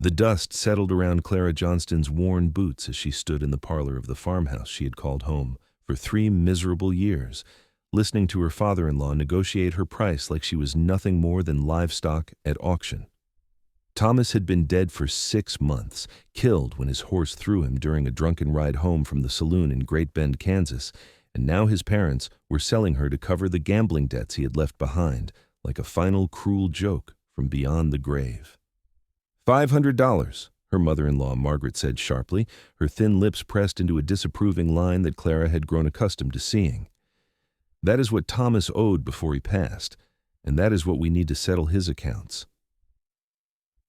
The dust settled around Clara Johnston's worn boots as she stood in the parlor of the farmhouse she had called home for 3 miserable years, listening to her father-in-law negotiate her price like she was nothing more than livestock at auction. Thomas had been dead for 6 months, killed when his horse threw him during a drunken ride home from the saloon in Great Bend, Kansas, and now his parents were selling her to cover the gambling debts he had left behind, like a final cruel joke from beyond the grave. $500, her mother-in-law Margaret said sharply, her thin lips pressed into a disapproving line that Clara had grown accustomed to seeing. That is what Thomas owed before he passed, and that is what we need to settle his accounts.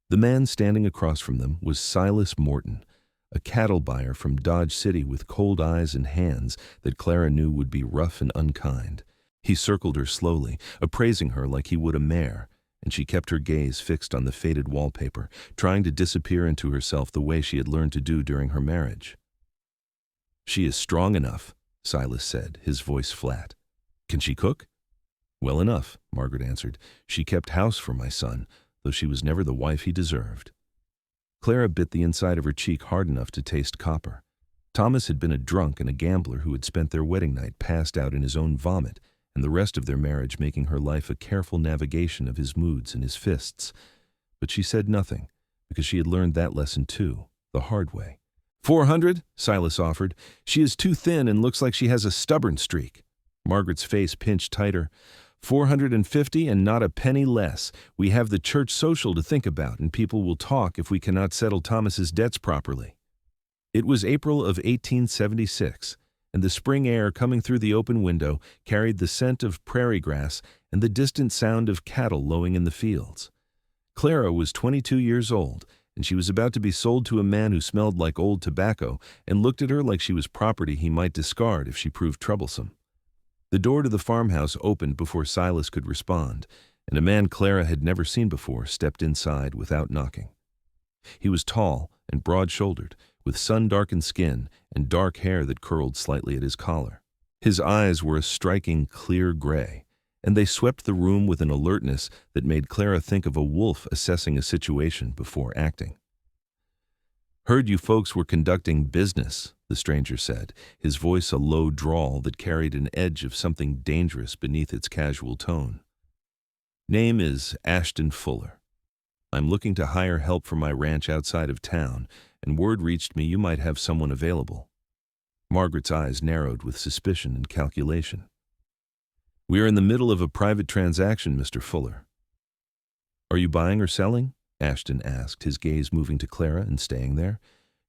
The man standing across from them was Silas Morton, a cattle buyer from Dodge City with cold eyes and hands that Clara knew would be rough and unkind. He circled her slowly, appraising her like he would a mare, and she kept her gaze fixed on the faded wallpaper, trying to disappear into herself the way she had learned to do during her marriage. "She is strong enough," Silas said, his voice flat. "Can she cook?" "Well enough," Margaret answered. "She kept house for my son, though she was never the wife he deserved." Clara bit the inside of her cheek hard enough to taste copper. Thomas had been a drunk and a gambler who had spent their wedding night passed out in his own vomit, and the rest of their marriage making her life a careful navigation of his moods and his fists. But she said nothing, because she had learned that lesson too, the hard way. "400, Silas offered. "She is too thin and looks like she has a stubborn streak." Margaret's face pinched tighter. "450 and not a penny less. We have the church social to think about, and people will talk if we cannot settle Thomas's debts properly." It was April of 1876, and the spring air coming through the open window carried the scent of prairie grass and the distant sound of cattle lowing in the fields. Clara was 22 years old, and she was about to be sold to a man who smelled like old tobacco and looked at her like she was property he might discard if she proved troublesome. The door to the farmhouse opened before Silas could respond, and a man Clara had never seen before stepped inside without knocking. He was tall and broad-shouldered, with sun-darkened skin and dark hair that curled slightly at his collar. His eyes were a striking clear gray, and they swept the room with an alertness that made Clara think of a wolf assessing a situation before acting. "Heard you folks were conducting business," the stranger said, his voice a low drawl that carried an edge of something dangerous beneath its casual tone. "Name is Ashton Fuller. I'm looking to hire help for my ranch outside of town, and word reached me you might have someone available." Margaret's eyes narrowed with suspicion and calculation. "We are in the middle of a private transaction, Mr. Fuller." "Are you buying or selling?" Ashton asked, his gaze moving to Clara and staying there.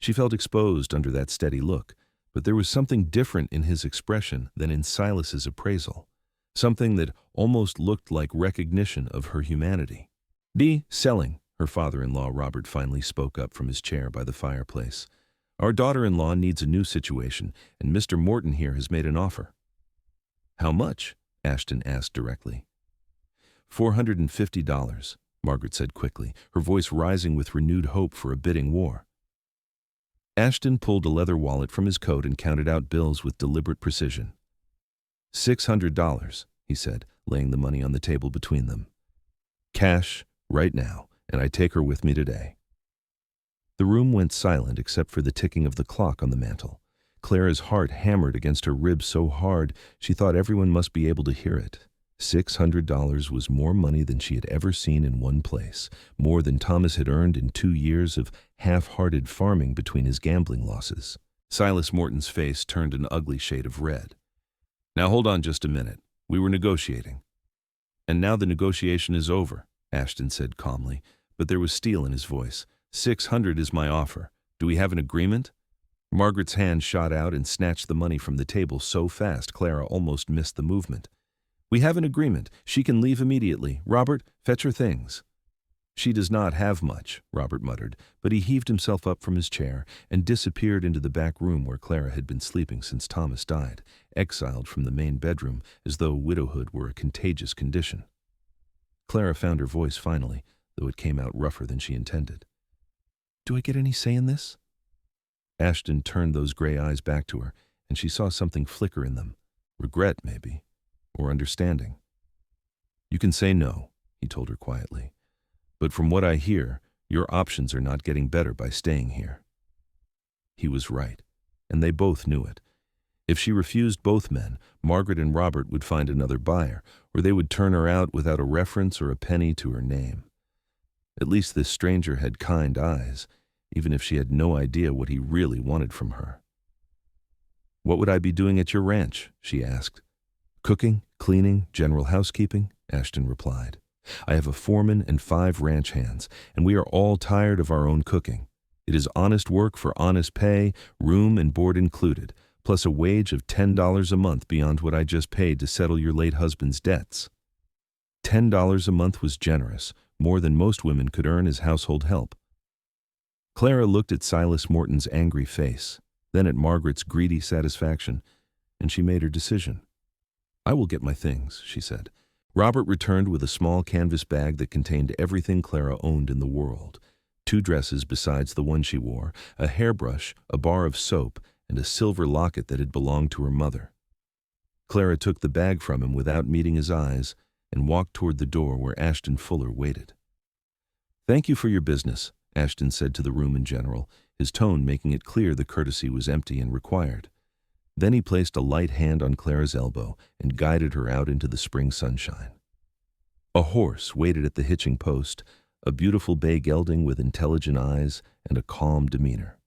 She felt exposed under that steady look, but there was something different in his expression than in Silas's appraisal, something that almost looked like recognition of her humanity. "Selling," her father-in-law Robert finally spoke up from his chair by the fireplace. "Our daughter-in-law needs a new situation, and Mr. Morton here has made an offer." "How much?" Ashton asked directly. $450, Margaret said quickly, her voice rising with renewed hope for a bidding war. Ashton pulled a leather wallet from his coat and counted out bills with deliberate precision. $600, he said, laying the money on the table between them. "Cash, right now, and I take her with me today." The room went silent except for the ticking of the clock on the mantel. Clara's heart hammered against her ribs so hard she thought everyone must be able to hear it. $600 was more money than she had ever seen in one place, more than Thomas had earned in 2 years of half-hearted farming between his gambling losses. Silas Morton's face turned an ugly shade of red. "Now hold on just a minute. We were negotiating." "And now the negotiation is over," Ashton said calmly, but there was steel in his voice. "600 is my offer. Do we have an agreement?" Margaret's hand shot out and snatched the money from the table so fast Clara almost missed the movement. "We have an agreement. She can leave immediately. Robert, fetch her things." "She does not have much," Robert muttered, but he heaved himself up from his chair and disappeared into the back room where Clara had been sleeping since Thomas died, exiled from the main bedroom as though widowhood were a contagious condition. Clara found her voice finally, though it came out rougher than she intended. "Do I get any say in this?" Ashton turned those gray eyes back to her, and she saw something flicker in them. Regret, maybe, or understanding. "You can say no," he told her quietly. "But from what I hear, Your options are not getting better by staying here." He was right, and they both knew it. If she refused both men, Margaret and Robert would find another buyer, or they would turn her out without a reference or a penny to her name. At least this stranger had kind eyes, even if she had no idea what he really wanted from her. "What would I be doing at your ranch?" she asked. "Cooking, cleaning, general housekeeping," Ashton replied. "I have a foreman and 5 ranch hands, and we are all tired of our own cooking. It is honest work for honest pay, room and board included, plus a wage of $10 a month beyond what I just paid to settle your late husband's debts." $10 a month was generous, more than most women could earn as household help. Clara looked at Silas Morton's angry face, then at Margaret's greedy satisfaction, and she made her decision. "I will get my things," she said. Robert returned with a small canvas bag that contained everything Clara owned in the world: 2 dresses besides the one she wore, a hairbrush, a bar of soap, and a silver locket that had belonged to her mother. Clara took the bag from him without meeting his eyes and walked toward the door where Ashton Fuller waited. "Thank you for your business," Ashton said to the room in general, his tone making it clear the courtesy was empty and required. Then he placed a light hand on Clara's elbow and guided her out into the spring sunshine. A horse waited at the hitching post, a beautiful bay gelding with intelligent eyes and a calm demeanor.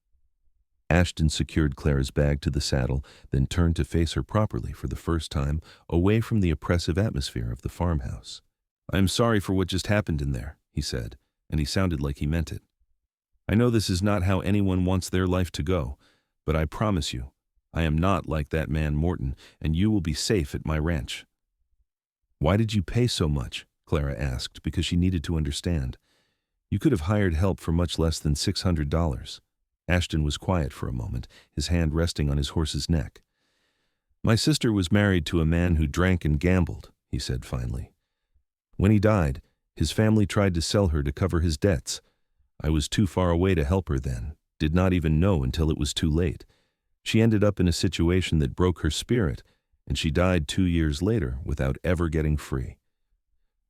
Ashton secured Clara's bag to the saddle, then turned to face her properly for the first time, away from the oppressive atmosphere of the farmhouse. "I am sorry for what just happened in there," he said, and he sounded like he meant it. "I know this is not how anyone wants their life to go, but I promise you, I am not like that man Morton, and you will be safe at my ranch." "Why did you pay so much?" Clara asked, because she needed to understand. "You could have hired help for much less than $600. Ashton was quiet for a moment, his hand resting on his horse's neck. "My sister was married to a man who drank and gambled," he said finally. "When he died, his family tried to sell her to cover his debts. I was too far away to help her then, did not even know until it was too late. She ended up in a situation that broke her spirit, and she died 2 years later without ever getting free.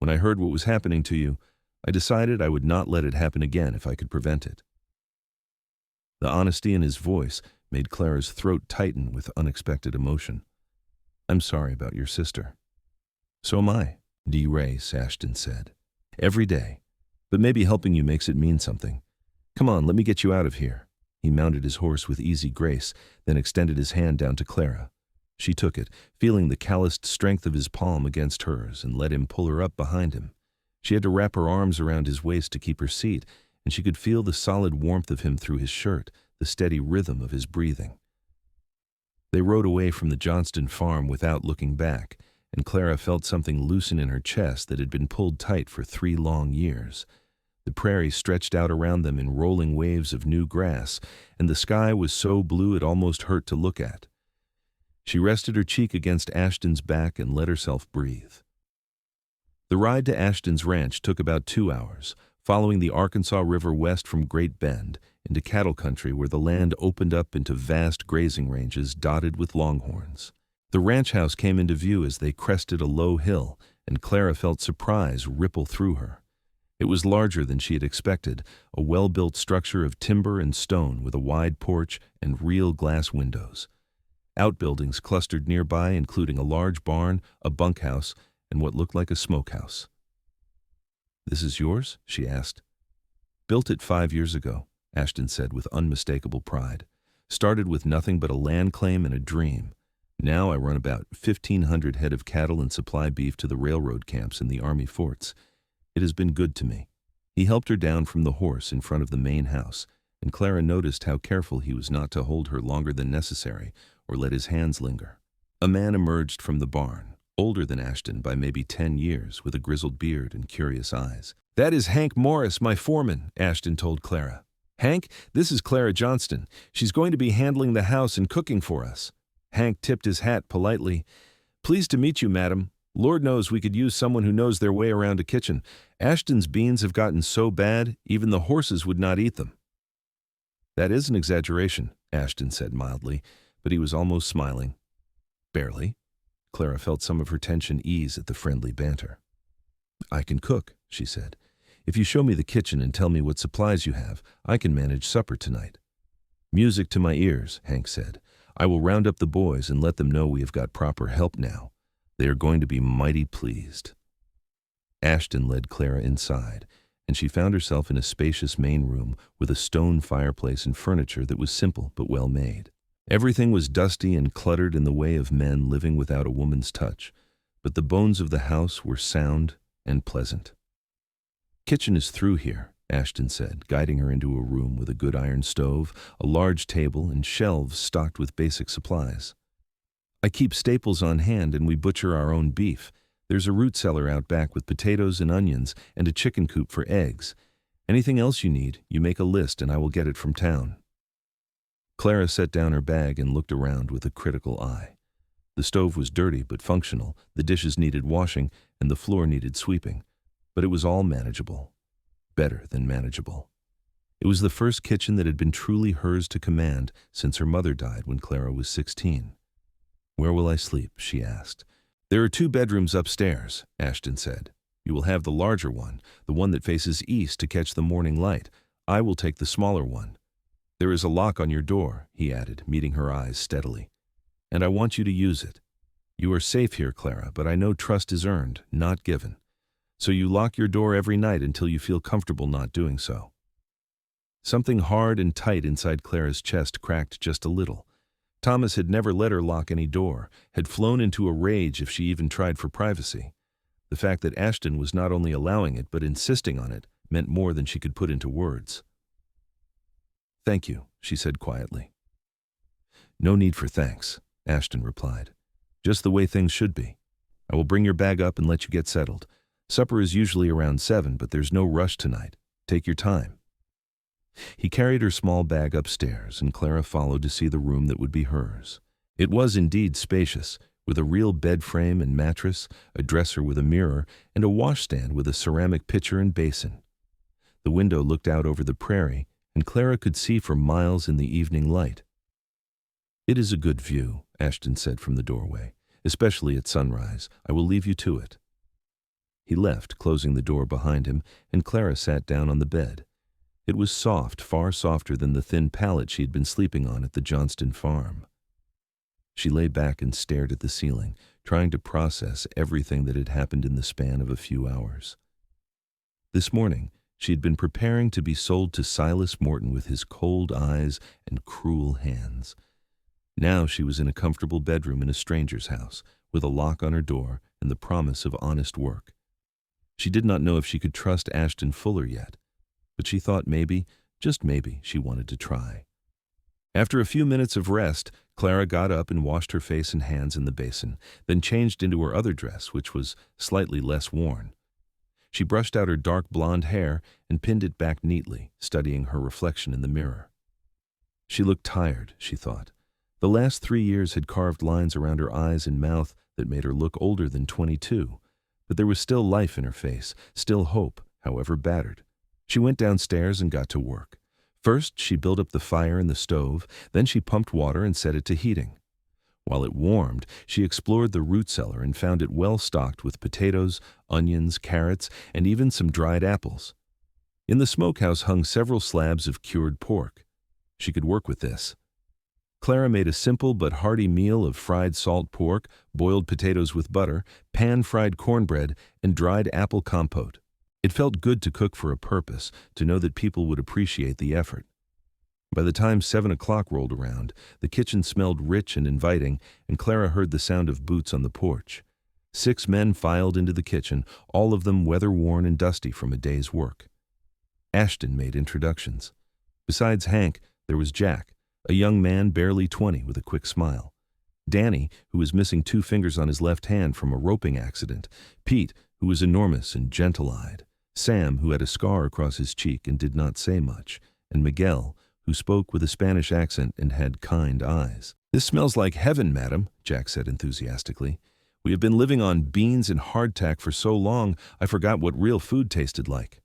When I heard what was happening to you, I decided I would not let it happen again if I could prevent it." The honesty in his voice made Clara's throat tighten with unexpected emotion. "I'm sorry about your sister." "So am I," D. Race, Ashton said. "Every day. But maybe helping you makes it mean something. Come on, let me get you out of here." He mounted his horse with easy grace, then extended his hand down to Clara. She took it, feeling the calloused strength of his palm against hers, and let him pull her up behind him. She had to wrap her arms around his waist to keep her seat, and she could feel the solid warmth of him through his shirt, the steady rhythm of his breathing. They rode away from the Johnston farm without looking back, and Clara felt something loosen in her chest that had been pulled tight for 3 long years. The prairie stretched out around them in rolling waves of new grass, and the sky was so blue it almost hurt to look at. She rested her cheek against Ashton's back and let herself breathe. The ride to Ashton's ranch took about 2 hours, following the Arkansas River west from Great Bend into cattle country where the land opened up into vast grazing ranges dotted with longhorns. The ranch house came into view as they crested a low hill, and Clara felt surprise ripple through her. It was larger than she had expected, a well-built structure of timber and stone with a wide porch and real glass windows. Outbuildings clustered nearby, including a large barn, a bunkhouse, and what looked like a smokehouse. "This is yours?" she asked. "Built it 5 years ago," Ashton said with unmistakable pride. "Started with nothing but a land claim and a dream. Now I run about 1,500 head of cattle and supply beef to the railroad camps and the army forts. It has been good to me." He helped her down from the horse in front of the main house, and Clara noticed how careful he was not to hold her longer than necessary or let his hands linger. A man emerged from the barn, older than Ashton by maybe 10 years, with a grizzled beard and curious eyes. "That is Hank Morris, my foreman," Ashton told Clara. "Hank, this is Clara Johnston. She's going to be handling the house and cooking for us." Hank tipped his hat politely. "Pleased to meet you, madam. Lord knows we could use someone who knows their way around a kitchen. Ashton's beans have gotten so bad, even the horses would not eat them." "That is an exaggeration," Ashton said mildly, but he was almost smiling. "Barely." Clara felt some of her tension ease at the friendly banter. "I can cook," she said. If you show me the kitchen and tell me what supplies you have, I can manage supper tonight." "Music to my ears," Hank said. "I will round up the boys and let them know we have got proper help now. They are going to be mighty pleased." Ashton led Clara inside, and she found herself in a spacious main room with a stone fireplace and furniture that was simple but well made. Everything was dusty and cluttered in the way of men living without a woman's touch, but the bones of the house were sound and pleasant. "Kitchen is through here," Ashton said, guiding her into a room with a good iron stove, a large table, and shelves stocked with basic supplies. "I keep staples on hand and we butcher our own beef. There's a root cellar out back with potatoes and onions and a chicken coop for eggs. Anything else you need, you make a list and I will get it from town." Clara set down her bag and looked around with a critical eye. The stove was dirty but functional, the dishes needed washing, and the floor needed sweeping. But it was all manageable. Better than manageable. It was the first kitchen that had been truly hers to command since her mother died when Clara was 16. "Where will I sleep?" she asked. "There are 2 bedrooms upstairs," Ashton said. "You will have the larger one, the one that faces east to catch the morning light. I will take the smaller one. There is a lock on your door," he added, meeting her eyes steadily. "And I want you to use it. You are safe here, Clara, but I know trust is earned, not given. So you lock your door every night until you feel comfortable not doing so." Something hard and tight inside Clara's chest cracked just a little. Thomas had never let her lock any door, had flown into a rage if she even tried for privacy. The fact that Ashton was not only allowing it but insisting on it meant more than she could put into words. "Thank you," she said quietly. "No need for thanks," Ashton replied. "Just the way things should be. I will bring your bag up and let you get settled. Supper is usually around 7, but there's no rush tonight. Take your time." He carried her small bag upstairs, and Clara followed to see the room that would be hers. It was indeed spacious, with a real bed frame and mattress, a dresser with a mirror, and a washstand with a ceramic pitcher and basin. The window looked out over the prairie, and Clara could see for miles in the evening light. "It is a good view," Ashton said from the doorway, "especially at sunrise. I will leave you to it." He left, closing the door behind him, and Clara sat down on the bed. It was soft, far softer than the thin pallet she had been sleeping on at the Johnston farm. She lay back and stared at the ceiling, trying to process everything that had happened in the span of a few hours. This morning, she had been preparing to be sold to Silas Morton with his cold eyes and cruel hands. Now she was in a comfortable bedroom in a stranger's house, with a lock on her door and the promise of honest work. She did not know if she could trust Ashton Fuller yet, but she thought maybe, just maybe, she wanted to try. After a few minutes of rest, Clara got up and washed her face and hands in the basin, then changed into her other dress, which was slightly less worn. She brushed out her dark blonde hair and pinned it back neatly, studying her reflection in the mirror. She looked tired, she thought. The last 3 years had carved lines around her eyes and mouth that made her look older than 22, but there was still life in her face, still hope, however battered. She went downstairs and got to work. First, she built up the fire in the stove, then she pumped water and set it to heating. While it warmed, she explored the root cellar and found it well stocked with potatoes, onions, carrots, and even some dried apples. In the smokehouse hung several slabs of cured pork. She could work with this. Clara made a simple but hearty meal of fried salt pork, boiled potatoes with butter, pan-fried cornbread, and dried apple compote. It felt good to cook for a purpose, to know that people would appreciate the effort. By the time 7 o'clock rolled around, the kitchen smelled rich and inviting, and Clara heard the sound of boots on the porch. 6 men filed into the kitchen, all of them weather-worn and dusty from a day's work. Ashton made introductions. Besides Hank, there was Jack, a young man barely 20 with a quick smile. Danny, who was missing 2 fingers on his left hand from a roping accident. Pete, who was enormous and gentle-eyed. Sam, who had a scar across his cheek and did not say much. And Miguel, who spoke with a Spanish accent and had kind eyes. "This smells like heaven, madam," Jack said enthusiastically. "We have been living on beans and hardtack for so long, I forgot what real food tasted like."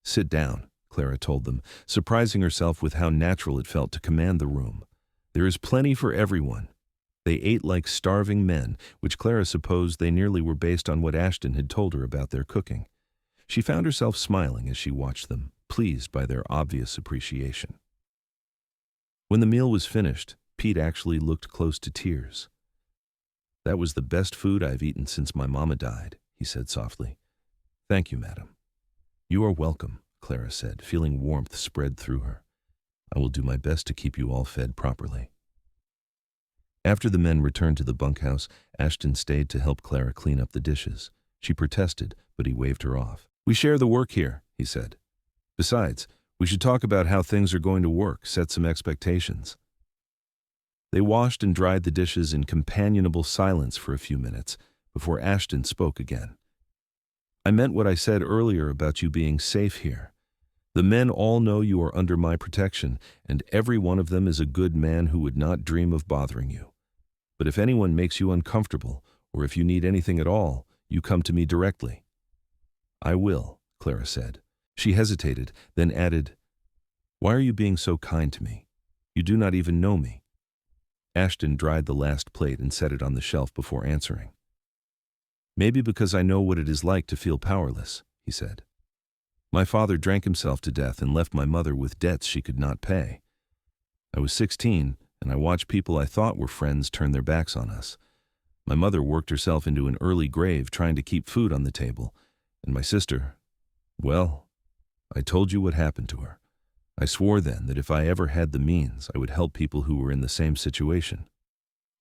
"Sit down," Clara told them, surprising herself with how natural it felt to command the room. "There is plenty for everyone." They ate like starving men, which Clara supposed they nearly were based on what Ashton had told her about their cooking. She found herself smiling as she watched them, pleased by their obvious appreciation. When the meal was finished, Pete actually looked close to tears. "That was the best food I've eaten since my mama died," he said softly. "Thank you, madam." "You are welcome," Clara said, feeling warmth spread through her. "I will do my best to keep you all fed properly." After the men returned to the bunkhouse, Ashton stayed to help Clara clean up the dishes. She protested, but he waved her off. "We share the work here," he said. "Besides, we should talk about how things are going to work, set some expectations." They washed and dried the dishes in companionable silence for a few minutes before Ashton spoke again. "I meant what I said earlier about you being safe here. The men all know you are under my protection, and every one of them is a good man who would not dream of bothering you. But if anyone makes you uncomfortable, or if you need anything at all, you come to me directly." "I will," Clara said. She hesitated, then added, "Why are you being so kind to me? You do not even know me." Ashton dried the last plate and set it on the shelf before answering. "Maybe because I know what it is like to feel powerless," he said. "My father drank himself to death and left my mother with debts she could not pay. I was 16, and I watched people I thought were friends turn their backs on us. My mother worked herself into an early grave trying to keep food on the table, and my sister, well, I told you what happened to her. I swore then that if I ever had the means, I would help people who were in the same situation.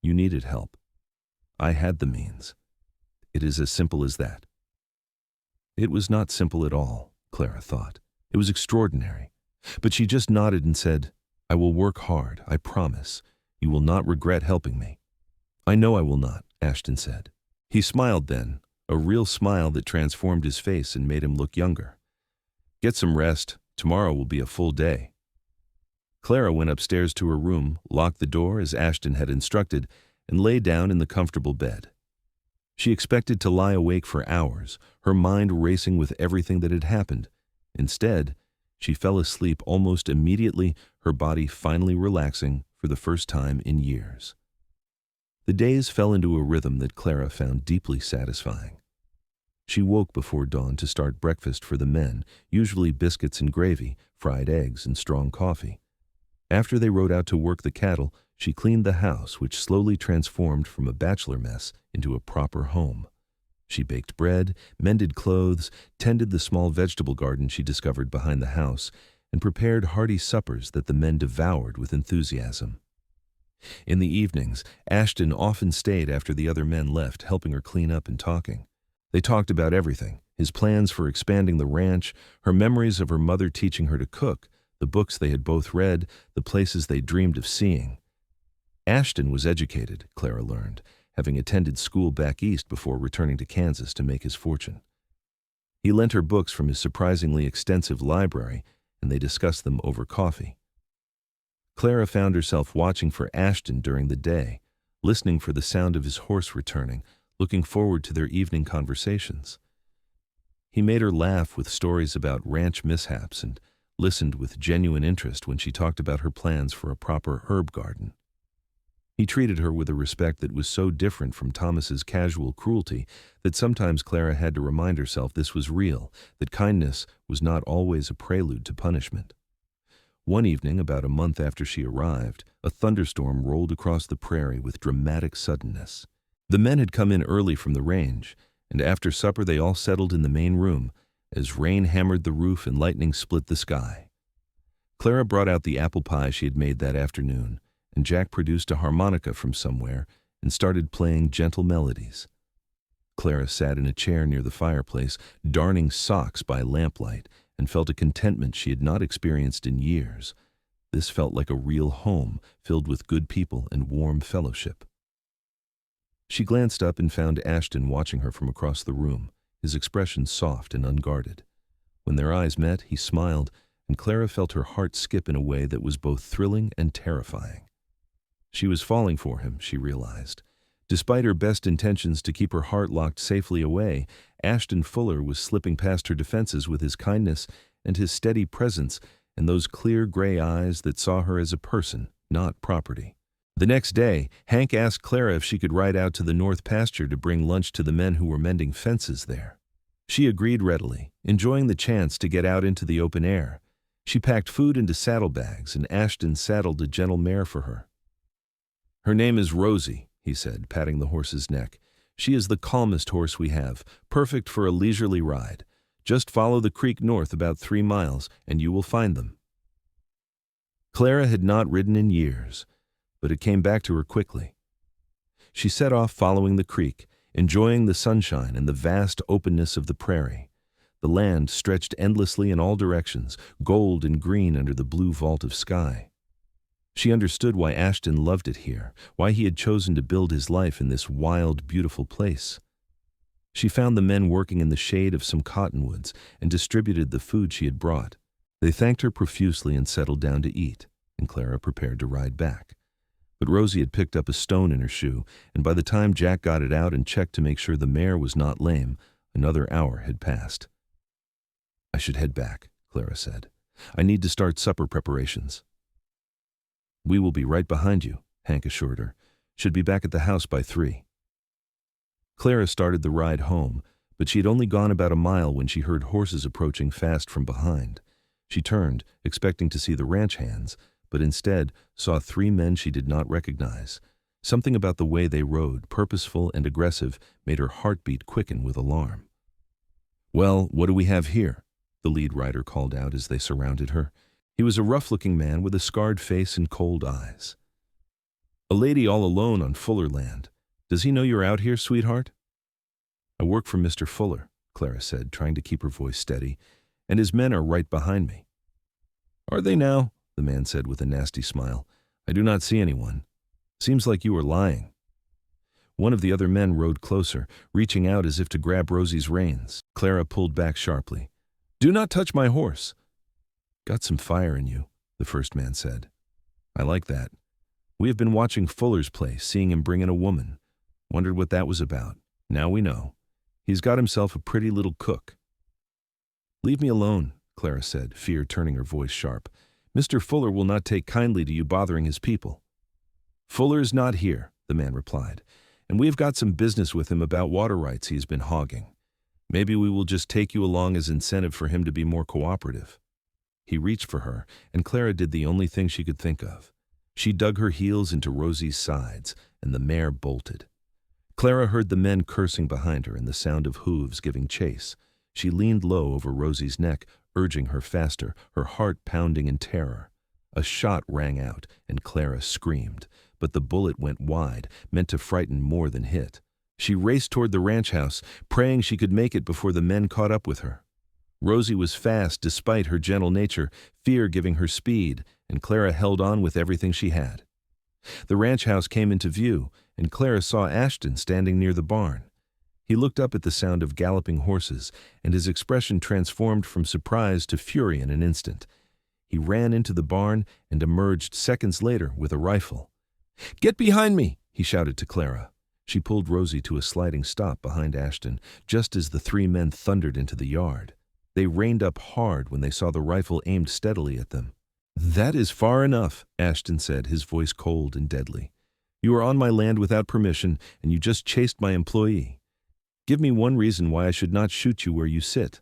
You needed help. I had the means. It is as simple as that." It was not simple at all, Clara thought. It was extraordinary. But she just nodded and said, "I will work hard, I promise. You will not regret helping me." "I know I will not," Ashton said. He smiled then, a real smile that transformed his face and made him look younger. "Get some rest. Tomorrow will be a full day." Clara went upstairs to her room, locked the door as Ashton had instructed, and lay down in the comfortable bed. She expected to lie awake for hours, her mind racing with everything that had happened. Instead, she fell asleep almost immediately, her body finally relaxing for the first time in years. The days fell into a rhythm that Clara found deeply satisfying. She woke before dawn to start breakfast for the men, usually biscuits and gravy, fried eggs, and strong coffee. After they rode out to work the cattle, she cleaned the house, which slowly transformed from a bachelor mess into a proper home. She baked bread, mended clothes, tended the small vegetable garden she discovered behind the house, and prepared hearty suppers that the men devoured with enthusiasm. In the evenings, Ashton often stayed after the other men left, helping her clean up and talking. They talked about everything: his plans for expanding the ranch, her memories of her mother teaching her to cook, the books they had both read, the places they dreamed of seeing. Ashton was educated, Clara learned, having attended school back east before returning to Kansas to make his fortune. He lent her books from his surprisingly extensive library, and they discussed them over coffee. Clara found herself watching for Ashton during the day, listening for the sound of his horse returning, looking forward to their evening conversations. He made her laugh with stories about ranch mishaps and listened with genuine interest when she talked about her plans for a proper herb garden. He treated her with a respect that was so different from Thomas's casual cruelty that sometimes Clara had to remind herself this was real, that kindness was not always a prelude to punishment. One evening, about a month after she arrived, a thunderstorm rolled across the prairie with dramatic suddenness. The men had come in early from the range, and after supper they all settled in the main room as rain hammered the roof and lightning split the sky. Clara brought out the apple pie she had made that afternoon, and Jack produced a harmonica from somewhere and started playing gentle melodies. Clara sat in a chair near the fireplace, darning socks by lamplight, and felt a contentment she had not experienced in years. This felt like a real home, filled with good people and warm fellowship. She glanced up and found Ashton watching her from across the room, his expression soft and unguarded. When their eyes met, he smiled, and Clara felt her heart skip in a way that was both thrilling and terrifying. She was falling for him, she realized. Despite her best intentions to keep her heart locked safely away, Ashton Fuller was slipping past her defenses with his kindness and his steady presence and those clear gray eyes that saw her as a person, not property. The next day, Hank asked Clara if she could ride out to the north pasture to bring lunch to the men who were mending fences there. She agreed readily, enjoying the chance to get out into the open air. She packed food into saddlebags, and Ashton saddled a gentle mare for her. "Her name is Rosie," he said, patting the horse's neck. "She is the calmest horse we have, perfect for a leisurely ride. Just follow the creek north about 3 miles, and you will find them." Clara had not ridden in years, but it came back to her quickly. She set off following the creek, enjoying the sunshine and the vast openness of the prairie. The land stretched endlessly in all directions, gold and green under the blue vault of sky. She understood why Ashton loved it here, why he had chosen to build his life in this wild, beautiful place. She found the men working in the shade of some cottonwoods and distributed the food she had brought. They thanked her profusely and settled down to eat, and Clara prepared to ride back. But Rosie had picked up a stone in her shoe, and by the time Jack got it out and checked to make sure the mare was not lame, another hour had passed. "I should head back," Clara said. "I need to start supper preparations." "We will be right behind you," Hank assured her. "Should be back at the house by 3. Clara started the ride home, but she had only gone about a mile when she heard horses approaching fast from behind. She turned, expecting to see the ranch hands, but instead saw 3 men she did not recognize. Something about the way they rode, purposeful and aggressive, made her heartbeat quicken with alarm. "Well, what do we have here?" the lead rider called out as they surrounded her. He was a rough-looking man with a scarred face and cold eyes. "A lady all alone on Fuller land. Does he know you're out here, sweetheart?" "I work for Mr. Fuller," Clara said, trying to keep her voice steady, "and his men are right behind me." "Are they now?" the man said with a nasty smile. "I do not see anyone. Seems like you are lying." One of the other men rode closer, reaching out as if to grab Rosie's reins. Clara pulled back sharply. "Do not touch my horse." "Got some fire in you," the first man said. "I like that. We have been watching Fuller's place, seeing him bring in a woman. Wondered what that was about. Now we know. He's got himself a pretty little cook." "Leave me alone," Clara said, fear turning her voice sharp. "Mr. Fuller will not take kindly to you bothering his people." "Fuller is not here," the man replied, "and we have got some business with him about water rights he has been hogging. Maybe we will just take you along as incentive for him to be more cooperative." He reached for her, and Clara did the only thing she could think of. She dug her heels into Rosie's sides, and the mare bolted. Clara heard the men cursing behind her and the sound of hooves giving chase. She leaned low over Rosie's neck, urging her faster, her heart pounding in terror. A shot rang out, and Clara screamed, but the bullet went wide, meant to frighten more than hit. She raced toward the ranch house, praying she could make it before the men caught up with her. Rosie was fast despite her gentle nature, fear giving her speed, and Clara held on with everything she had. The ranch house came into view, and Clara saw Ashton standing near the barn. He looked up at the sound of galloping horses, and his expression transformed from surprise to fury in an instant. He ran into the barn and emerged seconds later with a rifle. "Get behind me!" he shouted to Clara. She pulled Rosie to a sliding stop behind Ashton, just as the 3 men thundered into the yard. They reined up hard when they saw the rifle aimed steadily at them. "That is far enough," Ashton said, his voice cold and deadly. "You are on my land without permission, and you just chased my employee. Give me one reason why I should not shoot you where you sit."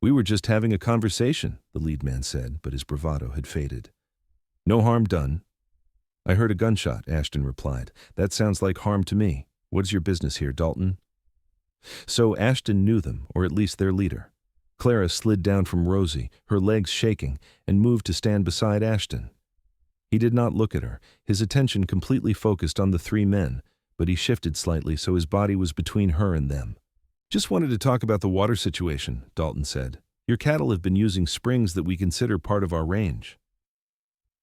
"We were just having a conversation," the lead man said, but his bravado had faded. "No harm done." "I heard a gunshot," Ashton replied. "That sounds like harm to me. What is your business here, Dalton?" So Ashton knew them, or at least their leader. Clara slid down from Rosie, her legs shaking, and moved to stand beside Ashton. He did not look at her, his attention completely focused on the 3 men, but he shifted slightly so his body was between her and them. "Just wanted to talk about the water situation," Dalton said. "Your cattle have been using springs that we consider part of our range."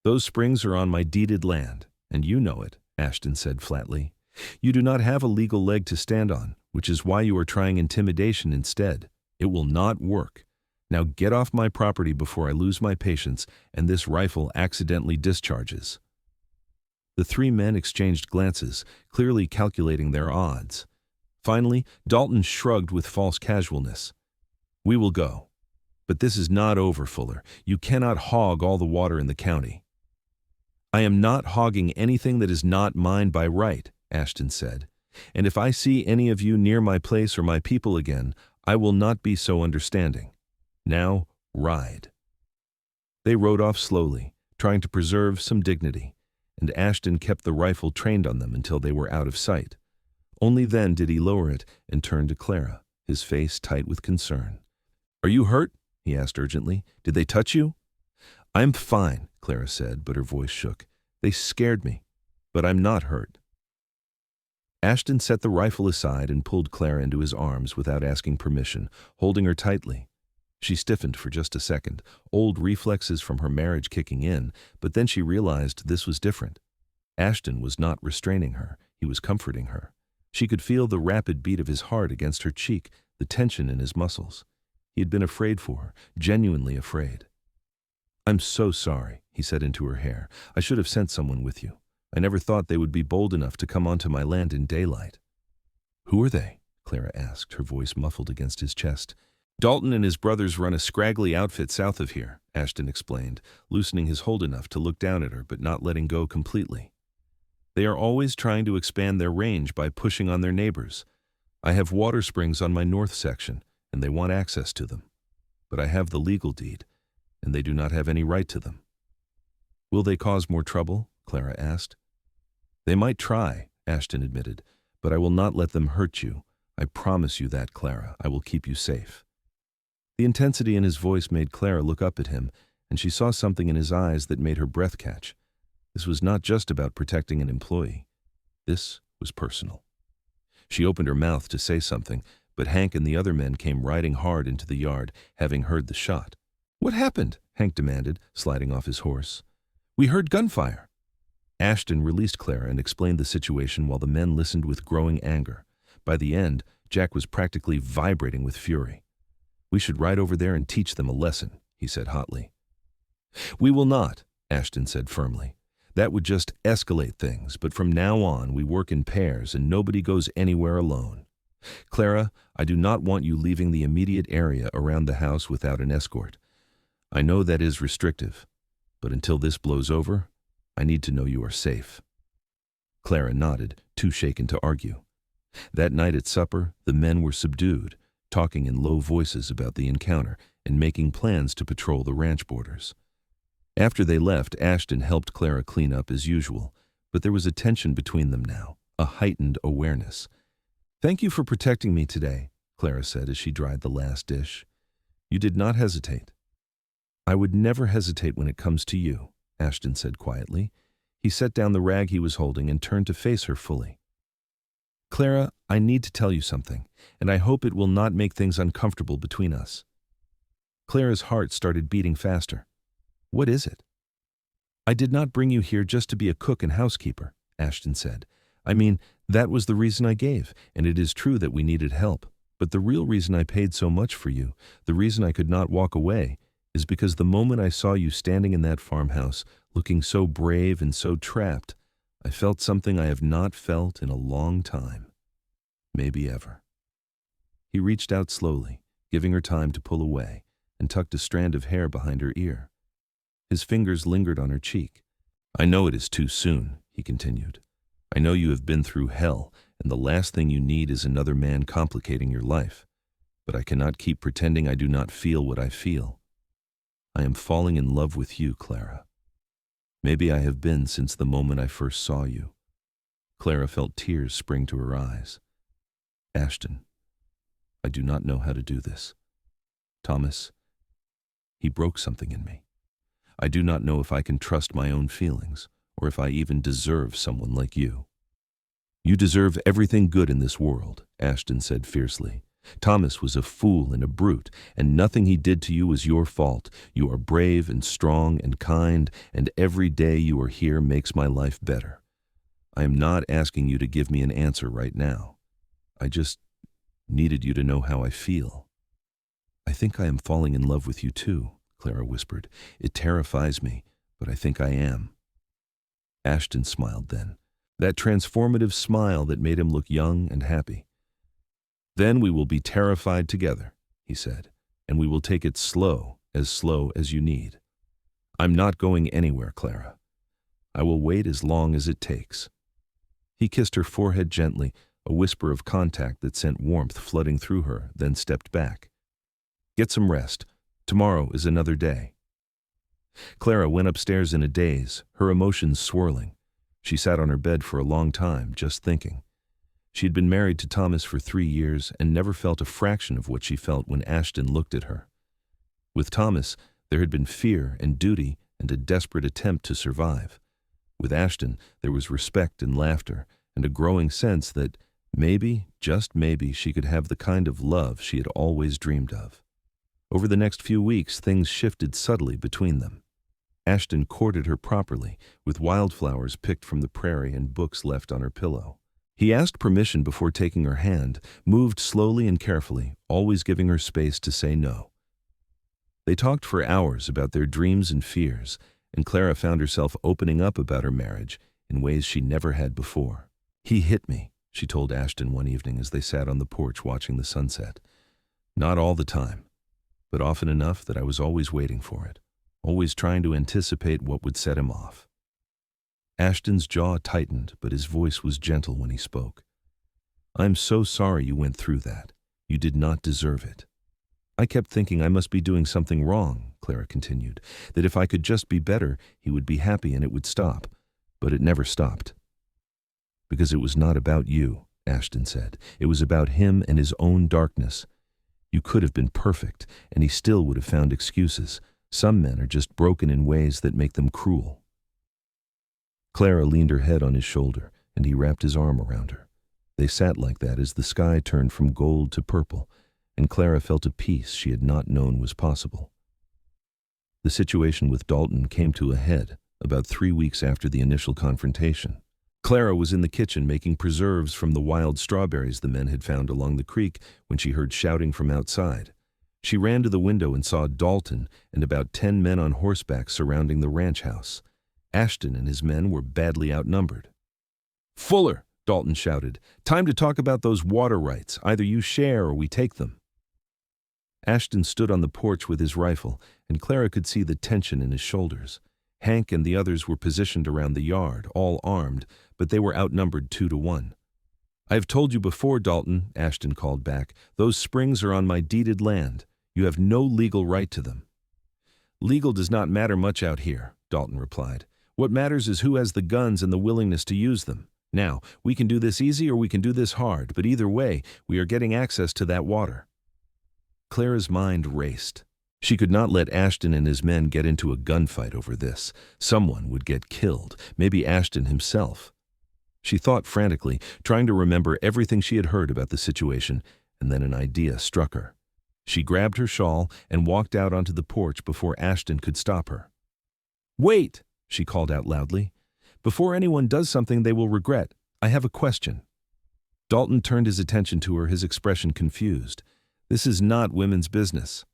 "Those springs are on my deeded land, and you know it," Ashton said flatly. "You do not have a legal leg to stand on, which is why you are trying intimidation instead. It will not work. Now get off my property before I lose my patience and this rifle accidentally discharges." The 3 men exchanged glances, clearly calculating their odds. Finally, Dalton shrugged with false casualness. "We will go. But this is not over, Fuller. You cannot hog all the water in the county." "I am not hogging anything that is not mine by right," Ashton said. "And if I see any of you near my place or my people again, I will not be so understanding. Now, ride." They rode off slowly, trying to preserve some dignity, and Ashton kept the rifle trained on them until they were out of sight. Only then did he lower it and turn to Clara, his face tight with concern. "Are you hurt?" he asked urgently. "Did they touch you?" "I'm fine," Clara said, but her voice shook. "They scared me, but I'm not hurt." Ashton set the rifle aside and pulled Clara into his arms without asking permission, holding her tightly. She stiffened for just a second, old reflexes from her marriage kicking in, but then she realized this was different. Ashton was not restraining her, he was comforting her. She could feel the rapid beat of his heart against her cheek, the tension in his muscles. He had been afraid for her, genuinely afraid. "I'm so sorry," he said into her hair. "I should have sent someone with you. I never thought they would be bold enough to come onto my land in daylight." "Who are they?" Clara asked, her voice muffled against his chest. "Dalton and his brothers run a scraggly outfit south of here," Ashton explained, loosening his hold enough to look down at her but not letting go completely. "They are always trying to expand their range by pushing on their neighbors. I have water springs on my north section, and they want access to them. But I have the legal deed, and they do not have any right to them." "Will they cause more trouble?" Clara asked. "They might try," Ashton admitted, "but I will not let them hurt you. I promise you that, Clara. I will keep you safe." The intensity in his voice made Clara look up at him, and she saw something in his eyes that made her breath catch. This was not just about protecting an employee. This was personal. She opened her mouth to say something, but Hank and the other men came riding hard into the yard, having heard the shot. "What happened?" Hank demanded, sliding off his horse. "We heard gunfire." Ashton released Clara and explained the situation while the men listened with growing anger. By the end, Jack was practically vibrating with fury. "We should ride over there and teach them a lesson," he said hotly. "We will not," Ashton said firmly. "That would just escalate things, but from now on we work in pairs and nobody goes anywhere alone. Clara, I do not want you leaving the immediate area around the house without an escort. I know that is restrictive, but until this blows over, I need to know you are safe." Clara nodded, too shaken to argue. That night at supper, the men were subdued, talking in low voices about the encounter and making plans to patrol the ranch borders. After they left, Ashton helped Clara clean up as usual, but there was a tension between them now, a heightened awareness. "Thank you for protecting me today," Clara said as she dried the last dish. "You did not hesitate." "I would never hesitate when it comes to you," Ashton said quietly. He set down the rag he was holding and turned to face her fully. "Clara, I need to tell you something, and I hope it will not make things uncomfortable between us." Clara's heart started beating faster. "What is it?" "I did not bring you here just to be a cook and housekeeper," Ashton said. "I mean, that was the reason I gave, and it is true that we needed help. But the real reason I paid so much for you, the reason I could not walk away, is because the moment I saw you standing in that farmhouse, looking so brave and so trapped, I felt something I have not felt in a long time. Maybe ever." He reached out slowly, giving her time to pull away, and tucked a strand of hair behind her ear. His fingers lingered on her cheek. "I know it is too soon," he continued. "I know you have been through hell, and the last thing you need is another man complicating your life. But I cannot keep pretending I do not feel what I feel. I am falling in love with you, Clara. Maybe I have been since the moment I first saw you." Clara felt tears spring to her eyes. "Ashton, I do not know how to do this. Thomas, he broke something in me. I do not know if I can trust my own feelings, or if I even deserve someone like you." "You deserve everything good in this world," Ashton said fiercely. "Thomas was a fool and a brute, and nothing he did to you was your fault. You are brave and strong and kind, and every day you are here makes my life better. I am not asking you to give me an answer right now. I just needed you to know how I feel." "I think I am falling in love with you too," Clara whispered. "It terrifies me, but I think I am." Ashton smiled then, that transformative smile that made him look young and happy. "Then we will be terrified together," he said, "and we will take it slow as you need. I'm not going anywhere, Clara. I will wait as long as it takes." He kissed her forehead gently, a whisper of contact that sent warmth flooding through her, then stepped back. "Get some rest. Tomorrow is another day." Clara went upstairs in a daze, her emotions swirling. She sat on her bed for a long time, just thinking. She had been married to Thomas for 3 years and never felt a fraction of what she felt when Ashton looked at her. With Thomas, there had been fear and duty and a desperate attempt to survive. With Ashton, there was respect and laughter, and a growing sense that maybe, just maybe, she could have the kind of love she had always dreamed of. Over the next few weeks, things shifted subtly between them. Ashton courted her properly, with wildflowers picked from the prairie and books left on her pillow. He asked permission before taking her hand, moved slowly and carefully, always giving her space to say no. They talked for hours about their dreams and fears, and Clara found herself opening up about her marriage in ways she never had before. "He hit me," she told Ashton one evening as they sat on the porch watching the sunset. "Not all the time, but often enough that I was always waiting for it, always trying to anticipate what would set him off." Ashton's jaw tightened, but his voice was gentle when he spoke. "I'm so sorry you went through that. You did not deserve it." "I kept thinking I must be doing something wrong," Clara continued, "that if I could just be better, he would be happy and it would stop. But it never stopped." "Because it was not about you," Ashton said. "It was about him and his own darkness. You could have been perfect, and he still would have found excuses. Some men are just broken in ways that make them cruel." Clara leaned her head on his shoulder, and he wrapped his arm around her. They sat like that as the sky turned from gold to purple, and Clara felt a peace she had not known was possible. The situation with Dalton came to a head about 3 weeks after the initial confrontation. Clara was in the kitchen making preserves from the wild strawberries the men had found along the creek when she heard shouting from outside. She ran to the window and saw Dalton and about 10 men on horseback surrounding the ranch house. Ashton and his men were badly outnumbered. "Fuller," Dalton shouted, "time to talk about those water rights. Either you share or we take them." Ashton stood on the porch with his rifle, and Clara could see the tension in his shoulders. Hank and the others were positioned around the yard, all armed, but they were outnumbered 2 to 1. "I have told you before, Dalton," Ashton called back, "those springs are on my deeded land. You have no legal right to them." "Legal does not matter much out here," Dalton replied. "What matters is who has the guns and the willingness to use them. Now, we can do this easy or we can do this hard, but either way, we are getting access to that water." Clara's mind raced. She could not let Ashton and his men get into a gunfight over this. Someone would get killed, maybe Ashton himself. She thought frantically, trying to remember everything she had heard about the situation, and then an idea struck her. She grabbed her shawl and walked out onto the porch before Ashton could stop her. "Wait!" she called out loudly. "Before anyone does something they will regret, I have a question." Dalton turned his attention to her, his expression confused. "This is not women's business."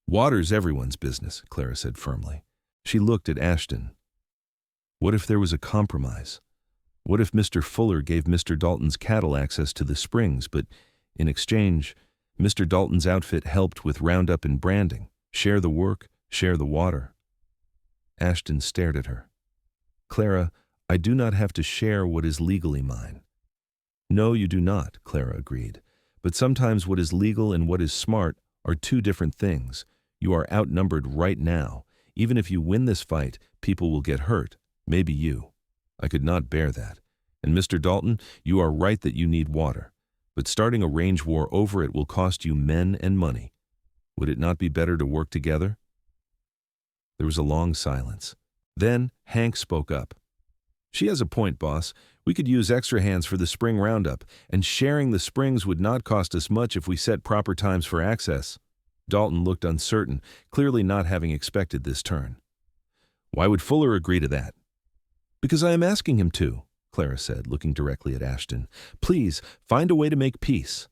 "Water's everyone's business," Clara said firmly. She looked at Ashton. What if there was a compromise? What if Mr. Fuller gave Mr. Dalton's cattle access to the springs, but in exchange, Mr. Dalton's outfit helped with roundup and branding? Share the work, share the water. Ashton stared at her. "Clara, I do not have to share what is legally mine." "No, you do not," Clara agreed. "But sometimes what is legal and what is smart are 2 different things. You are outnumbered right now. Even if you win this fight, people will get hurt. Maybe you. I could not bear that. And Mr. Dalton, you are right that you need water. But starting a range war over it will cost you men and money. Would it not be better to work together?" There was a long silence. Then Hank spoke up. "She has a point, boss. We could use extra hands for the spring roundup, and sharing the springs would not cost us much if we set proper times for access." Dalton looked uncertain, clearly not having expected this turn. "Why would Fuller agree to that?" "Because I am asking him to," Clara said, looking directly at Ashton. "Please, find a way to make peace."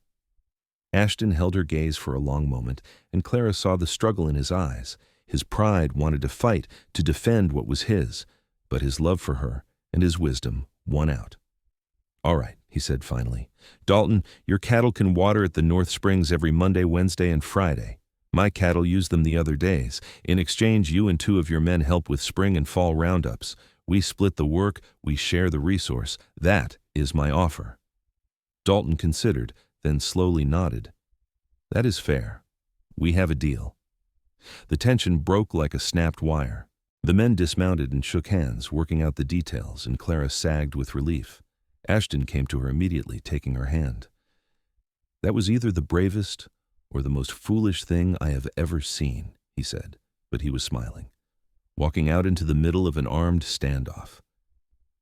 Ashton held her gaze for a long moment, and Clara saw the struggle in his eyes. His pride wanted to fight, to defend what was his, but his love for her and his wisdom won out. "All right," he said finally. "Dalton, your cattle can water at the North Springs every Monday, Wednesday, and Friday. My cattle use them the other days. In exchange, you and 2 of your men help with spring and fall roundups. We split the work, we share the resource. That is my offer." Dalton considered, then slowly nodded. That is fair. We have a deal. The tension broke like a snapped wire. The men dismounted and shook hands, working out the details, and Clara sagged with relief. Ashton came to her immediately, taking her hand. That was either the bravest or the most foolish thing I have ever seen, he said, but he was smiling, walking out into the middle of an armed standoff.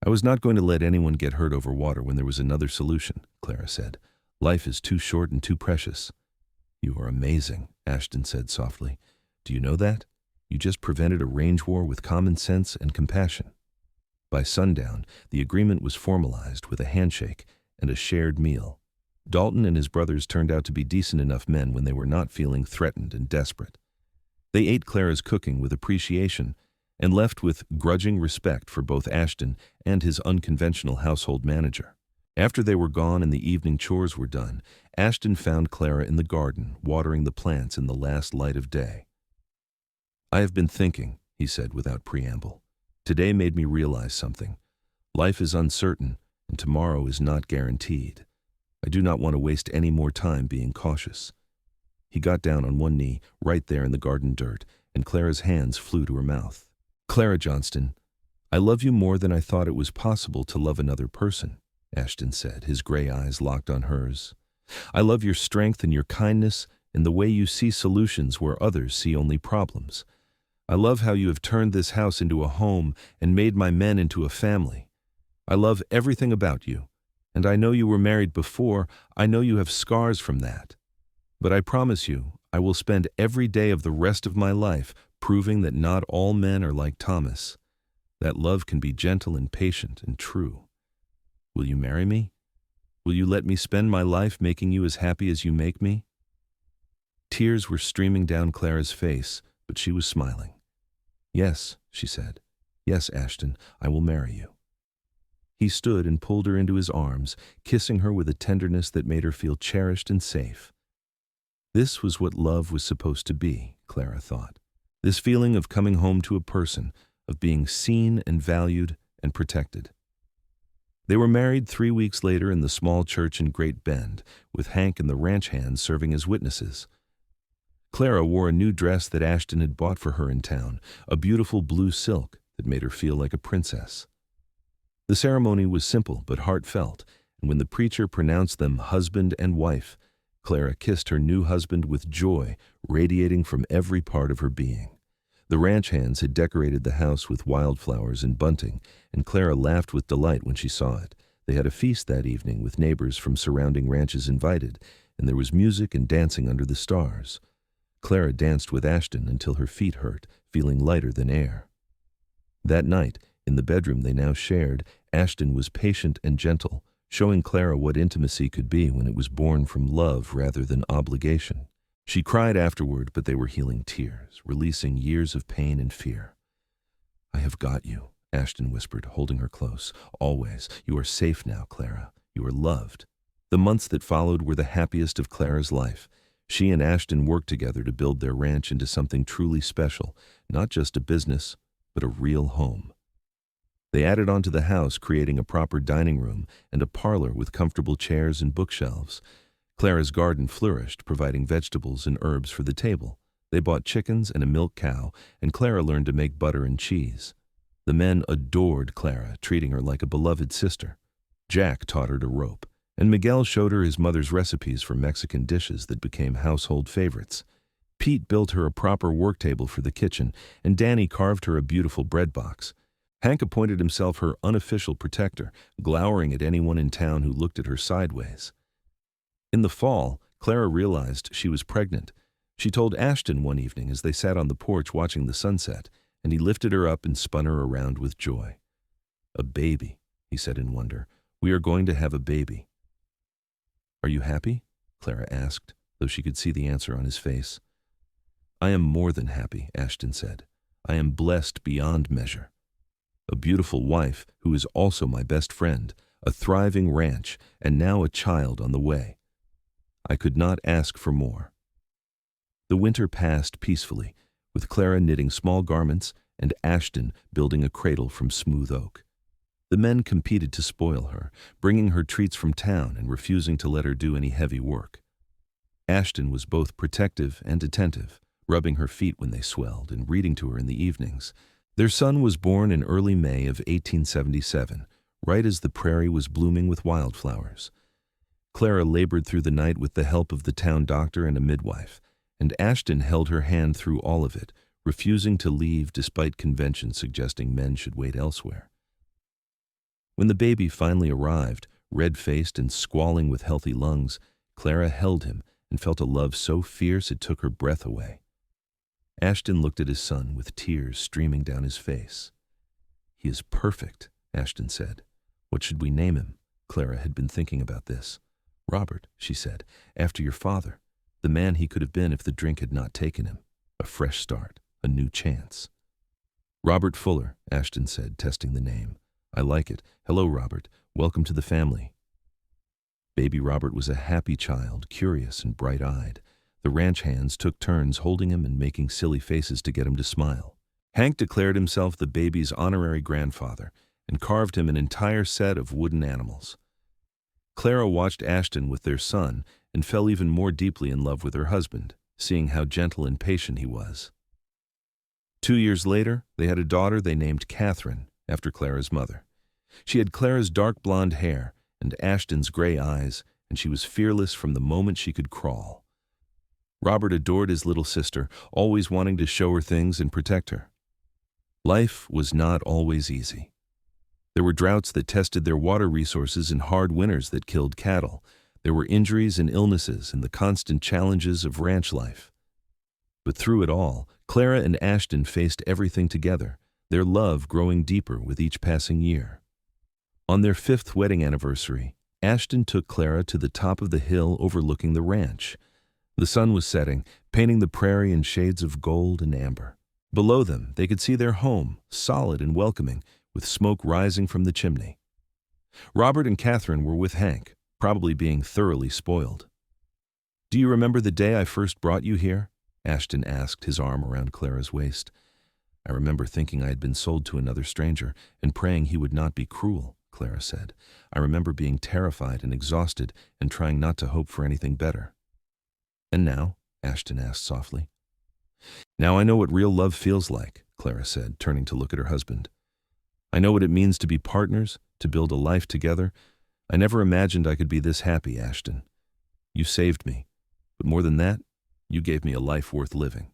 I was not going to let anyone get hurt over water when there was another solution, Clara said. Life is too short and too precious. You are amazing, Ashton said softly. Do you know that? You just prevented a range war with common sense and compassion. By sundown, the agreement was formalized with a handshake and a shared meal. Dalton and his brothers turned out to be decent enough men when they were not feeling threatened and desperate. They ate Clara's cooking with appreciation and left with grudging respect for both Ashton and his unconventional household manager. After they were gone and the evening chores were done, Ashton found Clara in the garden, watering the plants in the last light of day. I have been thinking, he said without preamble. Today made me realize something. Life is uncertain, and tomorrow is not guaranteed. I do not want to waste any more time being cautious. He got down on one knee, right there in the garden dirt, and Clara's hands flew to her mouth. Clara Johnston, I love you more than I thought it was possible to love another person, Ashton said, his gray eyes locked on hers. I love your strength and your kindness and the way you see solutions where others see only problems. I love how you have turned this house into a home and made my men into a family. I love everything about you, and I know you were married before. I know you have scars from that. But I promise you, I will spend every day of the rest of my life proving that not all men are like Thomas, that love can be gentle and patient and true. Will you marry me? Will you let me spend my life making you as happy as you make me? Tears were streaming down Clara's face, but she was smiling. Yes, she said. Yes, Ashton, I will marry you. He stood and pulled her into his arms, kissing her with a tenderness that made her feel cherished and safe. This was what love was supposed to be, Clara thought. This feeling of coming home to a person, of being seen and valued and protected. They were married 3 weeks later in the small church in Great Bend, with Hank and the ranch hands serving as witnesses. Clara wore a new dress that Ashton had bought for her in town, a beautiful blue silk that made her feel like a princess. The ceremony was simple but heartfelt, and when the preacher pronounced them husband and wife, Clara kissed her new husband with joy radiating from every part of her being. The ranch hands had decorated the house with wildflowers and bunting, and Clara laughed with delight when she saw it. They had a feast that evening with neighbors from surrounding ranches invited, and there was music and dancing under the stars. Clara danced with Ashton until her feet hurt, feeling lighter than air. That night, in the bedroom they now shared, Ashton was patient and gentle, showing Clara what intimacy could be when it was born from love rather than obligation. She cried afterward, but they were healing tears, releasing years of pain and fear. I have got you, Ashton whispered, holding her close. Always. You are safe now, Clara. You are loved. The months that followed were the happiest of Clara's life. She and Ashton worked together to build their ranch into something truly special, not just a business, but a real home. They added on to the house, creating a proper dining room and a parlor with comfortable chairs and bookshelves. Clara's garden flourished, providing vegetables and herbs for the table. They bought chickens and a milk cow, and Clara learned to make butter and cheese. The men adored Clara, treating her like a beloved sister. Jack taught her to rope, and Miguel showed her his mother's recipes for Mexican dishes that became household favorites. Pete built her a proper work table for the kitchen, and Danny carved her a beautiful bread box. Hank appointed himself her unofficial protector, glowering at anyone in town who looked at her sideways. In the fall, Clara realized she was pregnant. She told Ashton one evening as they sat on the porch watching the sunset, and he lifted her up and spun her around with joy. A baby, he said in wonder. We are going to have a baby. Are you happy? Clara asked, though she could see the answer on his face. I am more than happy, Ashton said. I am blessed beyond measure. A beautiful wife who is also my best friend, a thriving ranch, and now a child on the way. I could not ask for more. The winter passed peacefully, with Clara knitting small garments and Ashton building a cradle from smooth oak. The men competed to spoil her, bringing her treats from town and refusing to let her do any heavy work. Ashton was both protective and attentive, rubbing her feet when they swelled and reading to her in the evenings. Their son was born in early May of 1877, right as the prairie was blooming with wildflowers. Clara labored through the night with the help of the town doctor and a midwife, and Ashton held her hand through all of it, refusing to leave despite convention suggesting men should wait elsewhere. When the baby finally arrived, red-faced and squalling with healthy lungs, Clara held him and felt a love so fierce it took her breath away. Ashton looked at his son with tears streaming down his face. "He is perfect," Ashton said. "What should we name him?" Clara had been thinking about this. "Robert," she said, "after your father, the man he could have been if the drink had not taken him. A fresh start, a new chance." "Robert Fuller," Ashton said, testing the name. "I like it. Hello, Robert. Welcome to the family." Baby Robert was a happy child, curious and bright-eyed. The ranch hands took turns holding him and making silly faces to get him to smile. Hank declared himself the baby's honorary grandfather and carved him an entire set of wooden animals. Clara watched Ashton with their son and fell even more deeply in love with her husband, seeing how gentle and patient he was. 2 years later, they had a daughter they named Catherine, after Clara's mother. She had Clara's dark blonde hair and Ashton's gray eyes, and she was fearless from the moment she could crawl. Robert adored his little sister, always wanting to show her things and protect her. Life was not always easy. There were droughts that tested their water resources and hard winters that killed cattle. There were injuries and illnesses and the constant challenges of ranch life. But through it all, Clara and Ashton faced everything together, their love growing deeper with each passing year. On their 5th wedding anniversary, Ashton took Clara to the top of the hill overlooking the ranch. The sun was setting, painting the prairie in shades of gold and amber. Below them, they could see their home, solid and welcoming, with smoke rising from the chimney. Robert and Catherine were with Hank, probably being thoroughly spoiled. "Do you remember the day I first brought you here?" Ashton asked, his arm around Clara's waist. "I remember thinking I had been sold to another stranger and praying he would not be cruel," Clara said. "I remember being terrified and exhausted and trying not to hope for anything better." "And now?" Ashton asked softly. "Now I know what real love feels like," Clara said, turning to look at her husband. "I know what it means to be partners, to build a life together. I never imagined I could be this happy, Ashton. You saved me, but more than that, you gave me a life worth living."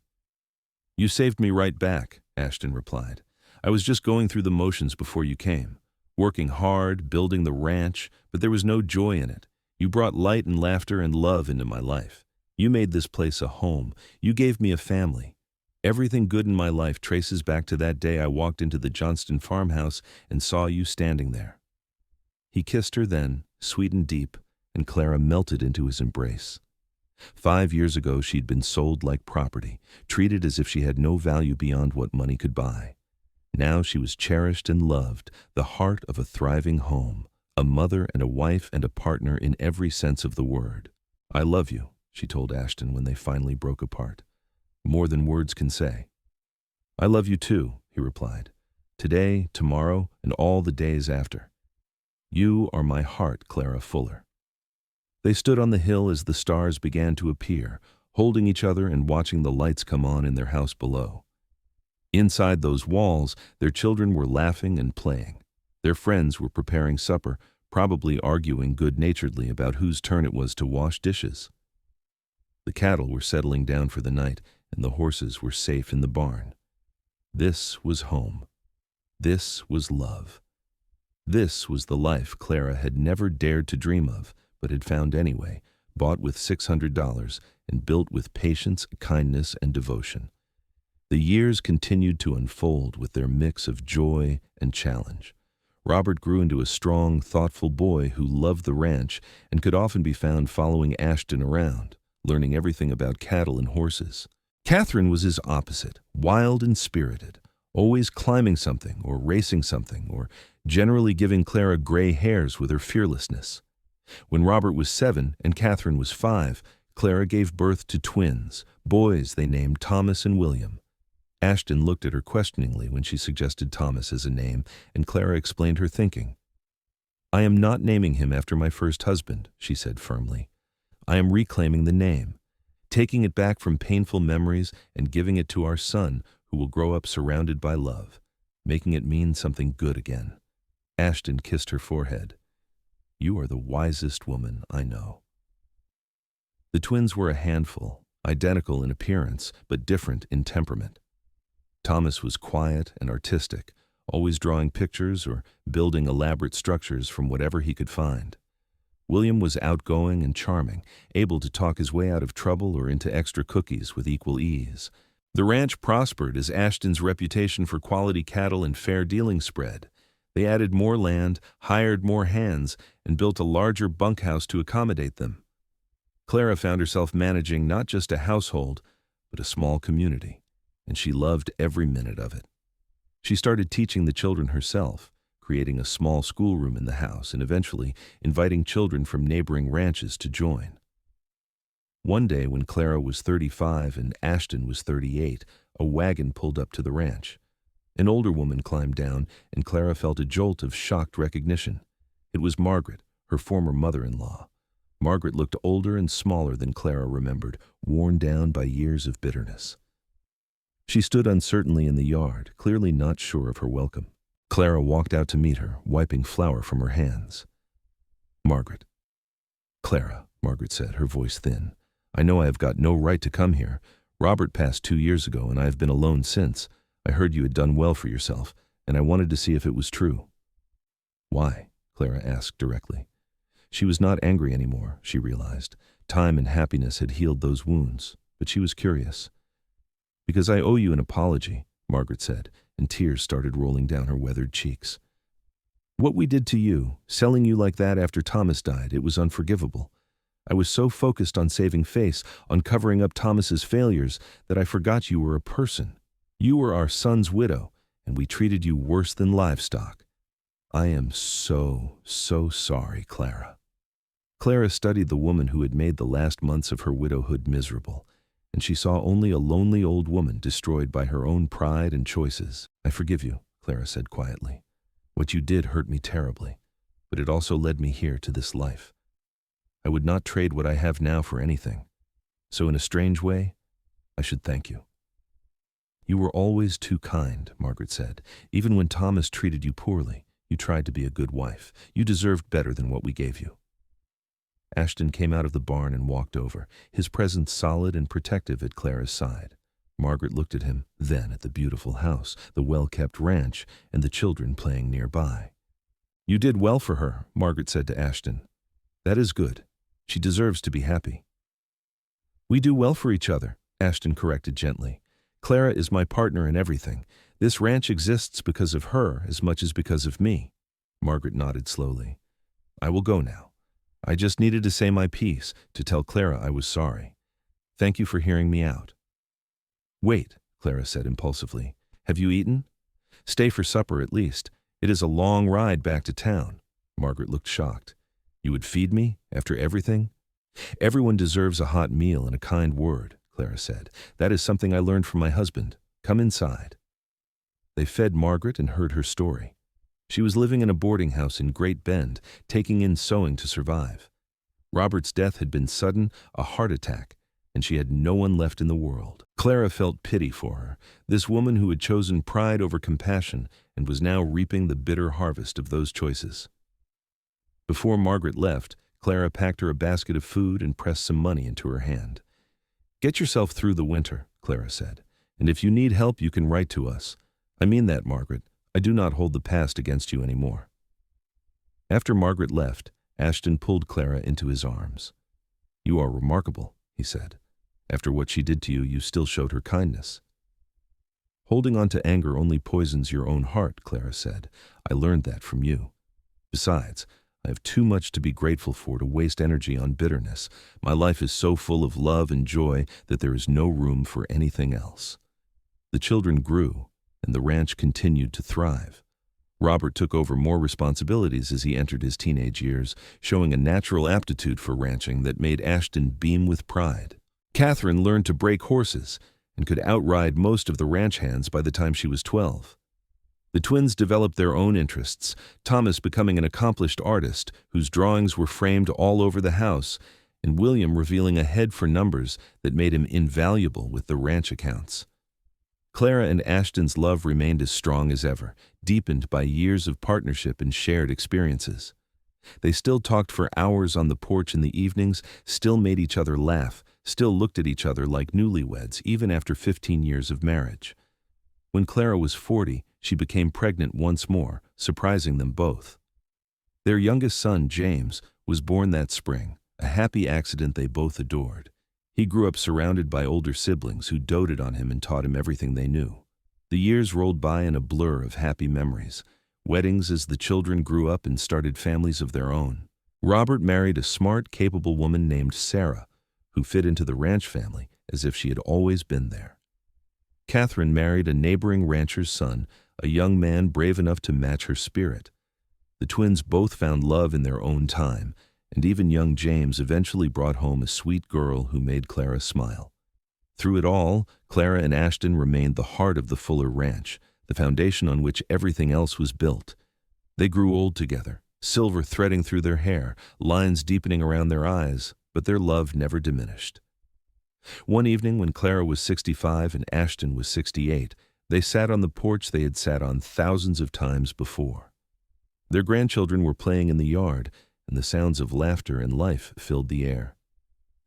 "You saved me right back," Ashton replied. "I was just going through the motions before you came, working hard, building the ranch, but there was no joy in it. You brought light and laughter and love into my life. You made this place a home. You gave me a family. Everything good in my life traces back to that day I walked into the Johnston farmhouse and saw you standing there." He kissed her then, sweet and deep, and Clara melted into his embrace. 5 years ago she'd been sold like property, treated as if she had no value beyond what money could buy. Now she was cherished and loved, the heart of a thriving home, a mother and a wife and a partner in every sense of the word. "I love you," she told Ashton when they finally broke apart. "More than words can say." "I love you too," he replied. "Today, tomorrow, and all the days after. You are my heart, Clara Fuller." They stood on the hill as the stars began to appear, holding each other and watching the lights come on in their house below. Inside those walls, their children were laughing and playing. Their friends were preparing supper, probably arguing good-naturedly about whose turn it was to wash dishes. The cattle were settling down for the night, and the horses were safe in the barn. This was home. This was love. This was the life Clara had never dared to dream of, but had found anyway, bought with $600 and built with patience, kindness, and devotion. The years continued to unfold with their mix of joy and challenge. Robert grew into a strong, thoughtful boy who loved the ranch and could often be found following Ashton around, learning everything about cattle and horses. Catherine was his opposite, wild and spirited, always climbing something or racing something or generally giving Clara gray hairs with her fearlessness. When Robert was 7 and Catherine was 5, Clara gave birth to twins, boys they named Thomas and William. Ashton looked at her questioningly when she suggested Thomas as a name, and Clara explained her thinking. "I am not naming him after my first husband," she said firmly. "I am reclaiming the name, taking it back from painful memories and giving it to our son, who will grow up surrounded by love, making it mean something good again." Ashton kissed her forehead. "You are the wisest woman I know." The twins were a handful, identical in appearance, but different in temperament. Thomas was quiet and artistic, always drawing pictures or building elaborate structures from whatever he could find. William was outgoing and charming, able to talk his way out of trouble or into extra cookies with equal ease. The ranch prospered as Ashton's reputation for quality cattle and fair dealing spread. They added more land, hired more hands, and built a larger bunkhouse to accommodate them. Clara found herself managing not just a household, but a small community, and she loved every minute of it. She started teaching the children herself, creating a small schoolroom in the house and eventually inviting children from neighboring ranches to join. One day when Clara was 35 and Ashton was 38, a wagon pulled up to the ranch. An older woman climbed down, and Clara felt a jolt of shocked recognition. It was Margaret, her former mother-in-law. Margaret looked older and smaller than Clara remembered, worn down by years of bitterness. She stood uncertainly in the yard, clearly not sure of her welcome. Clara walked out to meet her, wiping flour from her hands. "Margaret." "Clara," Margaret said, her voice thin, "I know I have got no right to come here. Robert passed 2 years ago, and I have been alone since. I heard you had done well for yourself, and I wanted to see if it was true." "Why?" Clara asked directly. She was not angry anymore, she realized. Time and happiness had healed those wounds, but she was curious. "Because I owe you an apology," Margaret said, and tears started rolling down her weathered cheeks. "What we did to you, selling you like that after Thomas died, it was unforgivable. I was so focused on saving face, on covering up Thomas's failures, that I forgot you were a person. You were our son's widow, and we treated you worse than livestock. I am so sorry, Clara." Clara studied the woman who had made the last months of her widowhood miserable, and she saw only a lonely old woman destroyed by her own pride and choices. "I forgive you," Clara said quietly. "What you did hurt me terribly, but it also led me here to this life. I would not trade what I have now for anything. So in a strange way, I should thank you." "You were always too kind," Margaret said. "Even when Thomas treated you poorly, you tried to be a good wife. You deserved better than what we gave you." Ashton came out of the barn and walked over, his presence solid and protective at Clara's side. Margaret looked at him, then at the beautiful house, the well-kept ranch, and the children playing nearby. "You did well for her," Margaret said to Ashton. "That is good. She deserves to be happy." "We do well for each other," Ashton corrected gently. "Clara is my partner in everything. This ranch exists because of her as much as because of me." Margaret nodded slowly. "I will go now. I just needed to say my piece, to tell Clara I was sorry. Thank you for hearing me out." "Wait," Clara said impulsively. "Have you eaten? Stay for supper at least. It is a long ride back to town." Margaret looked shocked. "You would feed me, after everything?" "Everyone deserves a hot meal and a kind word," Clara said. "That is something I learned from my husband. Come inside." They fed Margaret and heard her story. She was living in a boarding house in Great Bend, taking in sewing to survive. Robert's death had been sudden, a heart attack, and she had no one left in the world. Clara felt pity for her, this woman who had chosen pride over compassion and was now reaping the bitter harvest of those choices. Before Margaret left, Clara packed her a basket of food and pressed some money into her hand. "Get yourself through the winter," Clara said, "and if you need help, you can write to us. I mean that, Margaret. I do not hold the past against you anymore." After Margaret left, Ashton pulled Clara into his arms. "You are remarkable," he said. "After what she did to you, you still showed her kindness." "Holding on to anger only poisons your own heart," Clara said. "I learned that from you. Besides, I have too much to be grateful for to waste energy on bitterness. My life is so full of love and joy that there is no room for anything else." The children grew, and the ranch continued to thrive. Robert took over more responsibilities as he entered his teenage years, showing a natural aptitude for ranching that made Ashton beam with pride. Catherine learned to break horses, and could outride most of the ranch hands by the time she was 12. The twins developed their own interests, Thomas becoming an accomplished artist whose drawings were framed all over the house, and William revealing a head for numbers that made him invaluable with the ranch accounts. Clara and Ashton's love remained as strong as ever, deepened by years of partnership and shared experiences. They still talked for hours on the porch in the evenings, still made each other laugh, still looked at each other like newlyweds, even after 15 years of marriage. When Clara was 40, she became pregnant once more, surprising them both. Their youngest son, James, was born that spring, a happy accident they both adored. He grew up surrounded by older siblings who doted on him and taught him everything they knew. The years rolled by in a blur of happy memories. Weddings as the children grew up and started families of their own. Robert married a smart, capable woman named Sarah, who fit into the ranch family as if she had always been there. Catherine married a neighboring rancher's son, a young man brave enough to match her spirit. The twins both found love in their own time, and even young James eventually brought home a sweet girl who made Clara smile. Through it all, Clara and Ashton remained the heart of the Fuller Ranch, the foundation on which everything else was built. They grew old together, silver threading through their hair, lines deepening around their eyes, but their love never diminished. One evening when Clara was 65 and Ashton was 68, they sat on the porch they had sat on thousands of times before. Their grandchildren were playing in the yard, and the sounds of laughter and life filled the air.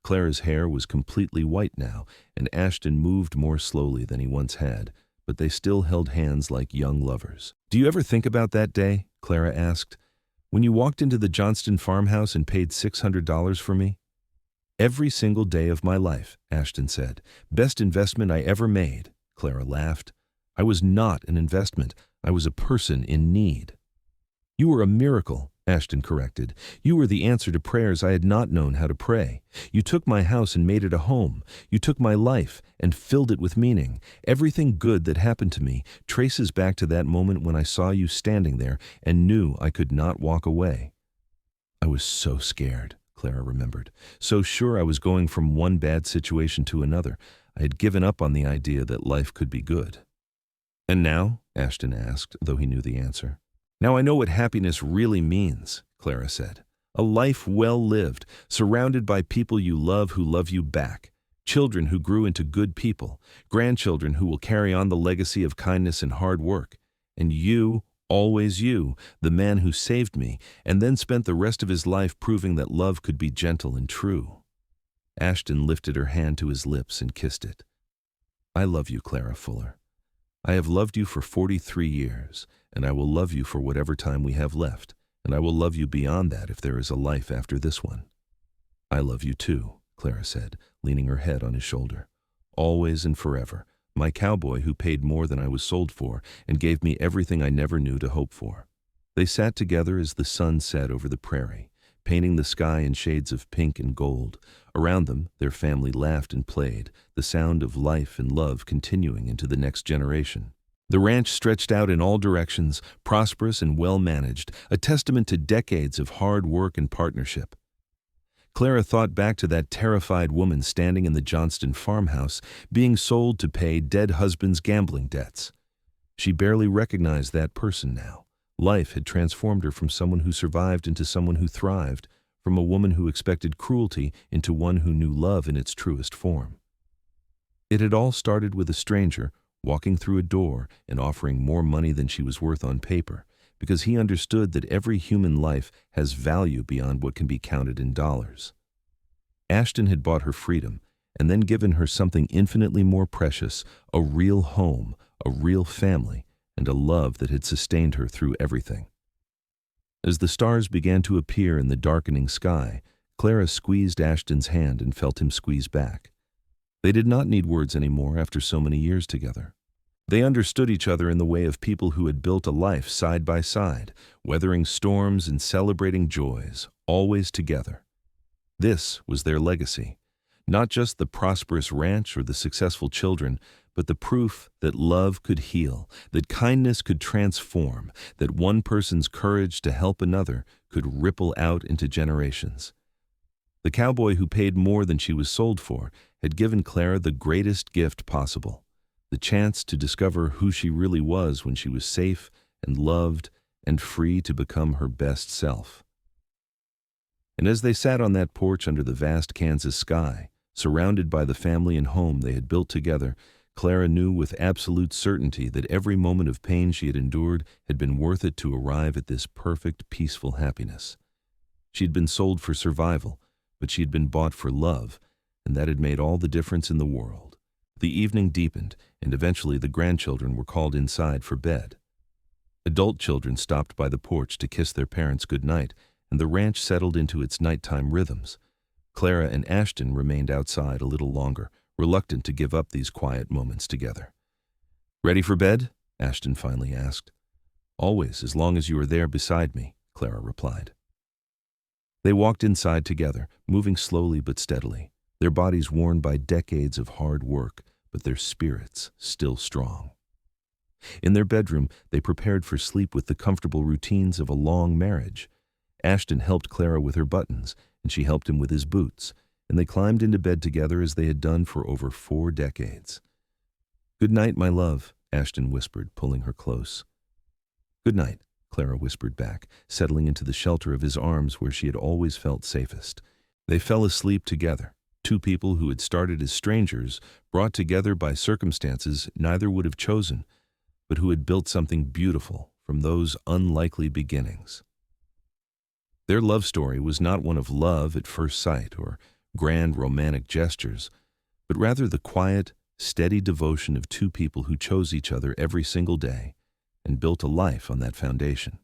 Clara's hair was completely white now, and Ashton moved more slowly than he once had, but they still held hands like young lovers. "Do you ever think about that day?" Clara asked. "When you walked into the Johnston farmhouse and paid $600 for me?" "Every single day of my life," Ashton said. "Best investment I ever made." Clara laughed. "I was not an investment. I was a person in need." "You were a miracle," Ashton corrected. "You were the answer to prayers I had not known how to pray. You took my house and made it a home. You took my life and filled it with meaning. Everything good that happened to me traces back to that moment when I saw you standing there and knew I could not walk away." "I was so scared," Clara remembered. "So sure I was going from one bad situation to another. I had given up on the idea that life could be good." "And now?" Ashton asked, though he knew the answer. "Now I know what happiness really means," Clara said. "A life well lived, surrounded by people you love who love you back, children who grew into good people, grandchildren who will carry on the legacy of kindness and hard work, and you, always you, the man who saved me, and then spent the rest of his life proving that love could be gentle and true." Ashton lifted her hand to his lips and kissed it. "I love you, Clara Fuller. I have loved you for 43 years, and I will love you for whatever time we have left, and I will love you beyond that if there is a life after this one." "I love you too," Clara said, leaning her head on his shoulder. "Always and forever, my cowboy who paid more than I was sold for and gave me everything I never knew to hope for." They sat together as the sun set over the prairie, painting the sky in shades of pink and gold. Around them, their family laughed and played, the sound of life and love continuing into the next generation. The ranch stretched out in all directions, prosperous and well-managed, a testament to decades of hard work and partnership. Clara thought back to that terrified woman standing in the Johnston farmhouse, being sold to pay dead husband's gambling debts. She barely recognized that person now. Life had transformed her from someone who survived into someone who thrived, from a woman who expected cruelty into one who knew love in its truest form. It had all started with a stranger walking through a door and offering more money than she was worth on paper, because he understood that every human life has value beyond what can be counted in dollars. Ashton had bought her freedom and then given her something infinitely more precious, a real home, a real family, and a love that had sustained her through everything. As the stars began to appear in the darkening sky, Clara squeezed Ashton's hand and felt him squeeze back. They did not need words anymore after so many years together. They understood each other in the way of people who had built a life side by side, weathering storms and celebrating joys, always together. This was their legacy, not just the prosperous ranch or the successful children, but the proof that love could heal, that kindness could transform, that one person's courage to help another could ripple out into generations. The cowboy who paid more than she was sold for had given Clara the greatest gift possible, the chance to discover who she really was when she was safe and loved and free to become her best self. And as they sat on that porch under the vast Kansas sky, surrounded by the family and home they had built together, Clara knew with absolute certainty that every moment of pain she had endured had been worth it to arrive at this perfect, peaceful happiness. She had been sold for survival, but she had been bought for love, and that had made all the difference in the world. The evening deepened, and eventually the grandchildren were called inside for bed. Adult children stopped by the porch to kiss their parents good night, and the ranch settled into its nighttime rhythms. Clara and Ashton remained outside a little longer, reluctant to give up these quiet moments together. "Ready for bed?" Ashton finally asked. "Always, as long as you are there beside me," Clara replied. They walked inside together, moving slowly but steadily, their bodies worn by decades of hard work, but their spirits still strong. In their bedroom, they prepared for sleep with the comfortable routines of a long marriage. Ashton helped Clara with her buttons, and she helped him with his boots, and they climbed into bed together as they had done for over 4 decades. "Good night, my love," Ashton whispered, pulling her close. "Good night," Clara whispered back, settling into the shelter of his arms where she had always felt safest. They fell asleep together, two people who had started as strangers, brought together by circumstances neither would have chosen, but who had built something beautiful from those unlikely beginnings. Their love story was not one of love at first sight or grand romantic gestures, but rather the quiet, steady devotion of two people who chose each other every single day and built a life on that foundation.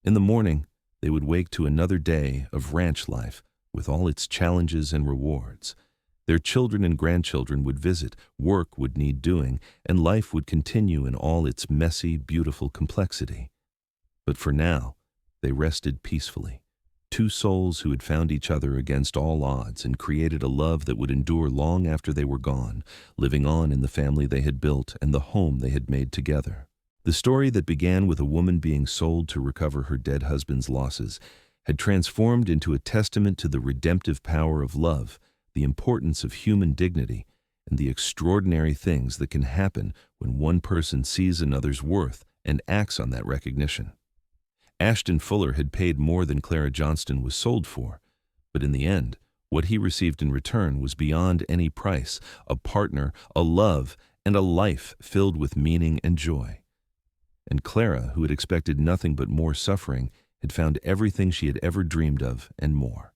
In the morning, they would wake to another day of ranch life with all its challenges and rewards. Their children and grandchildren would visit, work would need doing, and life would continue in all its messy, beautiful complexity. But for now, they rested peacefully, two souls who had found each other against all odds and created a love that would endure long after they were gone, living on in the family they had built and the home they had made together. The story that began with a woman being sold to recover her dead husband's losses had transformed into a testament to the redemptive power of love, the importance of human dignity, and the extraordinary things that can happen when one person sees another's worth and acts on that recognition. Ashton Fuller had paid more than Clara Johnston was sold for, but in the end, what he received in return was beyond any price, a partner, a love, and a life filled with meaning and joy. And Clara, who had expected nothing but more suffering, had found everything she had ever dreamed of and more.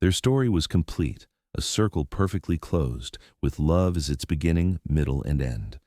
Their story was complete, a circle perfectly closed, with love as its beginning, middle, and end.